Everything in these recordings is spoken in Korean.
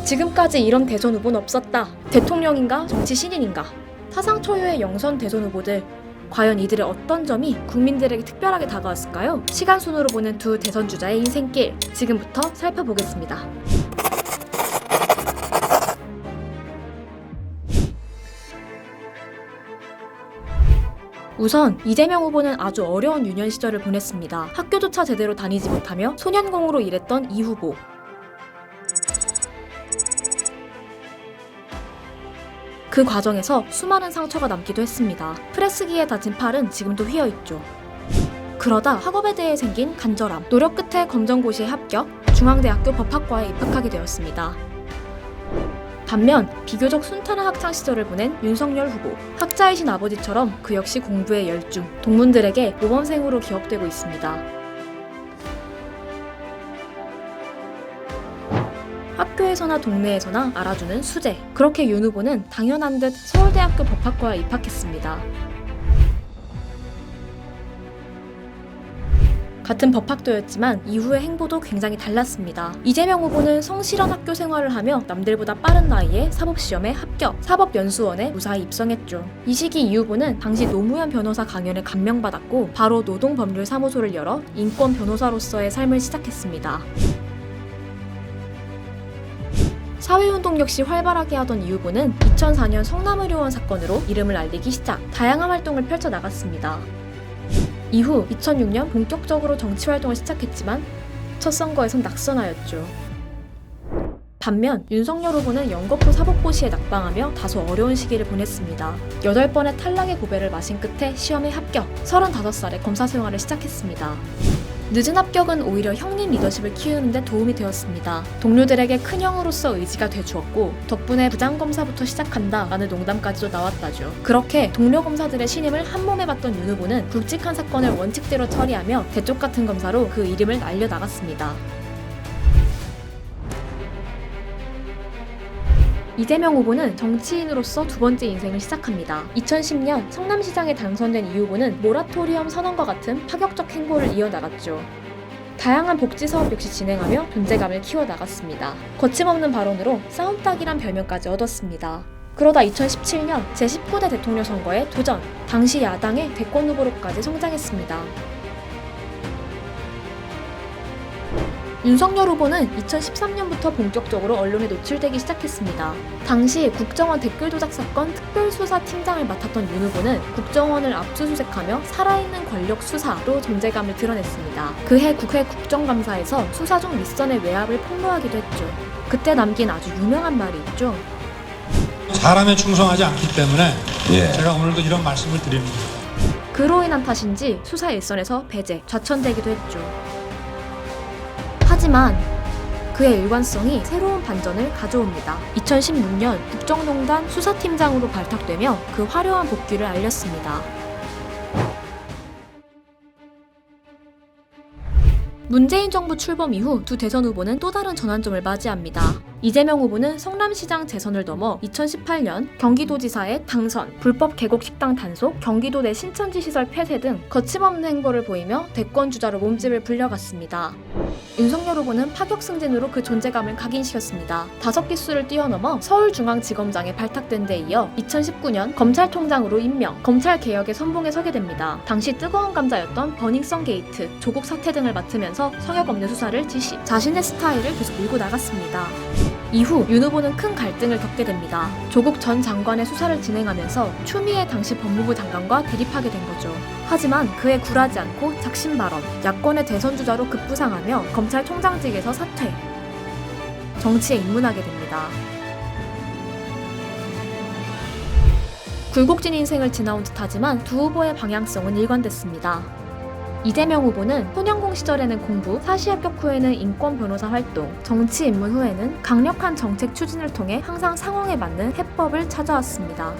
지금까지 이런 대선 후보는 없었다. 대통령인가 정치 신인인가. 사상 초유의 영선 대선 후보들. 과연 이들의 어떤 점이 국민들에게 특별하게 다가왔을까요? 시간 순으로 보는 두 대선 주자의 인생길, 지금부터 살펴보겠습니다. 우선 이재명 후보는 아주 어려운 유년 시절을 보냈습니다. 학교조차 제대로 다니지 못하며 소년공으로 일했던 이 후보. 그 과정에서 수많은 상처가 남기도 했습니다. 프레스기에 다친 팔은 지금도 휘어있죠. 그러다 학업에 대해 생긴 간절함, 노력 끝에 검정고시에 합격, 중앙대학교 법학과에 입학하게 되었습니다. 반면 비교적 순탄한 학창시절을 보낸 윤석열 후보. 학자이신 아버지처럼 그 역시 공부에 열중, 동문들에게 모범생으로 기억되고 있습니다. 학교에서나 동네에서나 알아주는 수재. 그렇게 윤 후보는 당연한 듯 서울대학교 법학과에 입학했습니다. 같은 법학도였지만 이후의 행보도 굉장히 달랐습니다. 이재명 후보는 성실한 학교 생활을 하며 남들보다 빠른 나이에 사법시험에 합격, 사법연수원에 무사히 입성했죠. 이 시기 이 후보는 당시 노무현 변호사 강연에 감명받았고 바로 노동법률사무소를 열어 인권 변호사로서의 삶을 시작했습니다. 사회운동 역시 활발하게 하던 이 후보는 2004년 성남의료원 사건으로 이름을 알리기 시작, 다양한 활동을 펼쳐나갔습니다. 이후 2006년 본격적으로 정치활동을 시작했지만 첫 선거에선 낙선하였죠. 반면 윤석열 후보는 연거푸 사법고시에 낙방하며 다소 어려운 시기를 보냈습니다. 8번의 탈락의 고배를 마신 끝에 시험에 합격, 35살에 검사 생활을 시작했습니다. 늦은 합격은 오히려 형님 리더십을 키우는 데 도움이 되었습니다. 동료들에게 큰 형으로서 의지가 돼주었고 덕분에 부장검사부터 시작한다 라는 농담까지도 나왔다죠. 그렇게 동료 검사들의 신임을 한몸에 받던 윤 후보는 굵직한 사건을 원칙대로 처리하며 대쪽 같은 검사로 그 이름을 날려나갔습니다. 이재명 후보는 정치인으로서 두 번째 인생을 시작합니다. 2010년 성남시장에 당선된 이 후보는 모라토리엄 선언과 같은 파격적 행보를 이어나갔죠. 다양한 복지 사업 역시 진행하며 존재감을 키워나갔습니다. 거침없는 발언으로 싸움닭이란 별명까지 얻었습니다. 그러다 2017년 제19대 대통령 선거에 도전, 당시 야당의 대권 후보로까지 성장했습니다. 윤석열 후보는 2013년부터 본격적으로 언론에 노출되기 시작했습니다. 당시 국정원 댓글 조작 사건 특별수사팀장을 맡았던 윤 후보는 국정원을 압수수색하며 살아있는 권력 수사로 존재감을 드러냈습니다. 그해 국회 국정감사에서 수사 중 윗선의 외압을 폭로하기도 했죠. 그때 남긴 아주 유명한 말이 있죠. 사람에 충성하지 않기 때문에 제가 오늘도 이런 말씀을 드립니다. 그로 인한 탓인지 수사 일선에서 배제, 좌천되기도 했죠. 하지만 그의 일관성이 새로운 반전을 가져옵니다. 2016년 국정농단 수사팀장으로 발탁되며 그 화려한 복귀를 알렸습니다. 문재인 정부 출범 이후 두 대선 후보는 또 다른 전환점을 맞이합니다. 이재명 후보는 성남시장 재선을 넘어 2018년 경기도지사에 당선, 불법 계곡 식당 단속, 경기도 내 신천지 시설 폐쇄 등 거침없는 행보를 보이며 대권 주자로 몸집을 불려갔습니다. 윤석열 후보는 파격 승진으로 그 존재감을 각인시켰습니다. 5기수를 뛰어넘어 서울중앙지검장에 발탁된 데 이어 2019년 검찰총장으로 임명, 검찰개혁의 선봉에 서게 됩니다. 당시 뜨거운 감자였던 버닝썬 게이트, 조국 사태 등을 맡으면서 성역 없는 수사를 지시, 자신의 스타일을 계속 밀고 나갔습니다. 이후 윤 후보는 큰 갈등을 겪게 됩니다. 조국 전 장관의 수사를 진행하면서 추미애 당시 법무부 장관과 대립하게 된 거죠. 하지만 그에 굴하지 않고 작심 발언, 야권의 대선 주자로 급부상하며 검찰총장직에서 사퇴, 정치에 입문하게 됩니다. 굴곡진 인생을 지나온 듯하지만 두 후보의 방향성은 일관됐습니다. 이재명 후보는 소년공 시절에는 공부, 사시 합격 후에는 인권 변호사 활동, 정치 입문 후에는 강력한 정책 추진을 통해 항상 상황에 맞는 해법을 찾아왔습니다.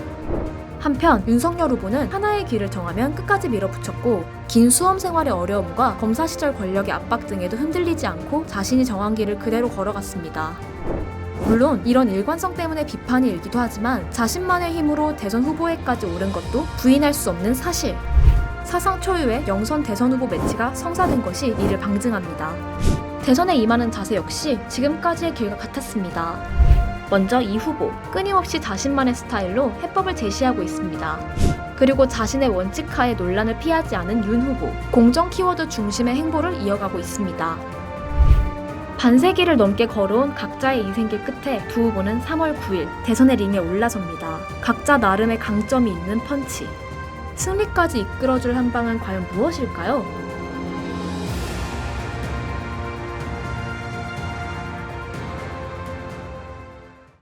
한편 윤석열 후보는 하나의 길을 정하면 끝까지 밀어붙였고 긴 수험 생활의 어려움과 검사 시절 권력의 압박 등에도 흔들리지 않고 자신이 정한 길을 그대로 걸어갔습니다. 물론 이런 일관성 때문에 비판이 일기도 하지만 자신만의 힘으로 대선 후보에까지 오른 것도 부인할 수 없는 사실. 사상 초유의 영선 대선 후보 매치가 성사된 것이 이를 방증합니다. 대선에 임하는 자세 역시 지금까지의 길과 같았습니다. 먼저 이 후보, 끊임없이 자신만의 스타일로 해법을 제시하고 있습니다. 그리고 자신의 원칙하에 논란을 피하지 않은 윤 후보, 공정 키워드 중심의 행보를 이어가고 있습니다. 반세기를 넘게 걸어온 각자의 인생길 끝에 두 후보는 3월 9일 대선의 링에 올라섭니다. 각자 나름의 강점이 있는 펀치. 승리까지 이끌어줄 한방은 과연 무엇일까요?